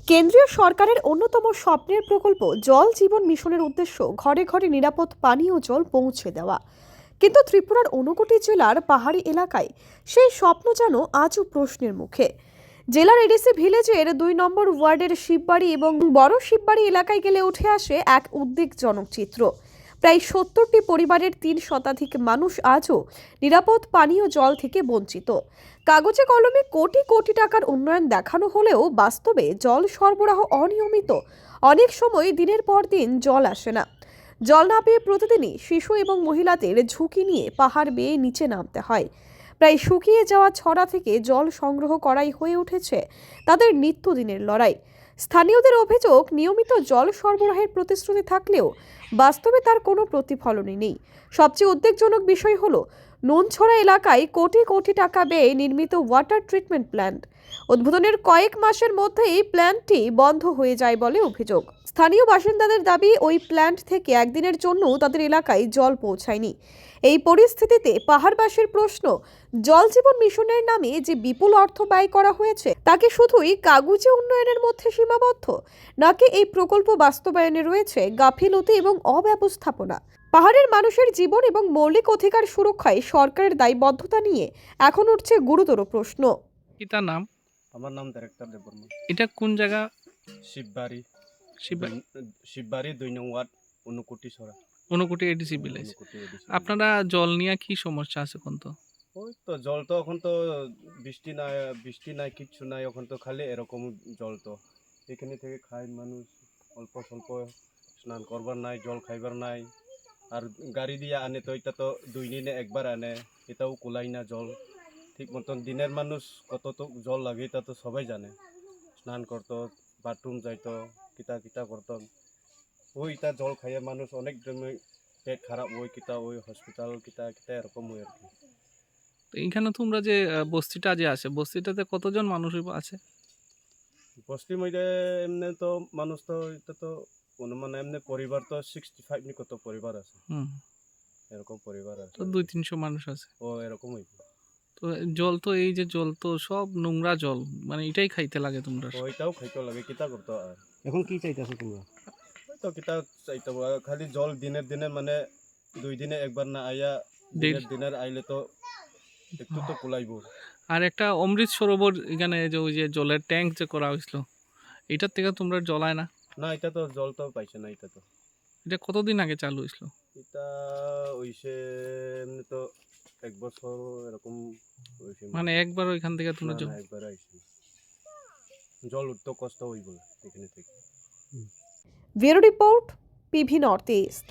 কেন্দ্রীয় সরকারের অন্যতম স্বপ্নের প্রকল্প জল জীবন মিশনের উদ্দেশ্য ঘরে ঘরে নিরাপদ পানীয় জল পৌঁছে দেওয়া। কিন্তু ত্রিপুরার ঊনকোটি জেলার পাহাড়ি এলাকায় সেই স্বপ্ন যেন আজও প্রশ্নের মুখে। জেলার এডিসি ভিলেজের ২ নম্বর ওয়ার্ডের শিববাড়ি এবং বড় শিববাড়ি এলাকায় গেলে উঠে আসে এক উদ্বেগজনক চিত্র। প্রায় ৭০টি পরিবারের ৩ শতাধিক মানুষ আজও নিরাপদ পানীয় জল থেকে বঞ্চিত। কাগজে কলমে কোটি কোটি টাকার উন্নয়ন দেখানো হলেও বাস্তবে জল সরবরাহ অনিয়মিত। অনেক সময় দিনের পর দিন জল আসে না। জল না পেয়ে প্রতিদিনই শিশু এবং মহিলাদের ঝুঁকি নিয়ে পাহাড় বেয়ে নিচে নামতে হয়। প্রায় শুকিয়ে যাওয়া ছড়া থেকে জল সংগ্রহ করাই হয়ে উঠেছে তাদের নিত্যদিনের লড়াই। স্থানীয়দের অভিযোগ, নিয়মিত জল সরবরাহের প্রতিশ্রুতি থাকলেও বাস্তবে তার কোনো প্রতিফলনই নেই। সবচেয়ে উদ্বেগজনক বিষয় হলো নুনছড়া এলাকায় কোটি কোটি টাকা ব্যয়ে নির্মিত ওয়াটার ট্রিটমেন্ট প্ল্যান্ট। উদ্বোধনের কয়েক মাসের মধ্যেই প্ল্যান্টটি বন্ধ হয়ে যায় বলে অভিযোগ। স্থানীয় বাসিন্দাদের দাবি, ওই প্ল্যান্ট থেকে একদিনের জন্যও তাদের এলাকায় জল পৌঁছায়নি। এই পরিস্থিতিতে পাহাড়বাসীর প্রশ্ন, জল জীবন মিশনের নামে যে বিপুল অর্থ ব্যয় করা হয়েছে তা কি শুধুই কাগুজে উন্নয়নের মধ্যে সীমাবদ্ধ, নাকি এই প্রকল্প বাস্তবায়নে রয়েছে গাফিলতি এবং অব্যবস্থাপনা? পাহাড়ের মানুষের জীবন এবং মৌলিক অধিকার সুরক্ষায় সরকারের দায়বদ্ধতা নিয়ে এখন উঠছে গুরুতর প্রশ্ন। কি তার নাম? আমার নাম ডাইরেক্টর দেববর্মা। এটা কোন জায়গা? শিববাড়ি, শিববাড়ি, শিববাড়ি ২ নং ওয়ার্ড, ঊনকোটি সরা, Unakoti ADC village. Unakoti ADC. আপনারা জল নিয়ে কি সমস্যা আছে কোন তো? ওই তো জল তো এখন তো বৃষ্টি নাই কিচ্ছু নাই, এখন তো খালি এরকম জল। তো এখানে থেকে খায় মানুষ, অল্প স্বল্প স্নান করবার নাই, জল খাইবার নাই। আর গাড়ি দিয়ে আনে তো এটা তো 2 দিনে একবার আনে, এটাও কুলাই না জল ঠিক মতন। দিনের মানুষ কত তো জল লাগে এটা তো সবাই জানে। স্নান করতো, বাথরুম যাইতো, কিতা কিতা করতো। ওইটা জল খাইয়ে মানুষ অনেক পেট খারাপ ওই কিতা, ওই হসপিটাল কিতা কিতা এরকম হয় আর কি। তো এইখানে তোমরা যে বস্তিটা যে আছে, বস্তিটাতে কতজন মানুষ আছে? বস্তির মধ্যে এমনি তো মানুষ তো এটা তো মানে এমনি পরিবার তো 65 নি কত পরিবার আছে, হুম, এরকম পরিবার আছে। তো 200-300 মানুষ আছে। ও এরকম হইব। তো জল তো এই যে জল তো সব নোংরা জল, মানে এটাই খাইতে লাগে তোমরা। ওইটাও খাইতে লাগে, কিতা করতো আর। এখন কি চাইতেছো তোমরা? তো কিতা চাইতে খালি জল দিনের দিনের মানে 2 দিনে একবার না আইয়া দিনের আইলে তো একটু তো কুলাইব। আর একটা অমৃত সরোবর এখানে যে ওই যে জলের ট্যাঙ্ক যে করা হয়েছিল, এটার থেকে তোমরা জল আয় না? না এটা তো জল তো পাইছে না এটা তো। এটা কতদিন আগে চালু হয়েছিল? এটা হইছে এমনি তো 1 বছর এরকম হইছে। মানে একবার ওইখান থেকে তোমরা না একবার আইছি। জল উঠতে কষ্ট হইব এখানে থেকে। Bureau report, PV north east.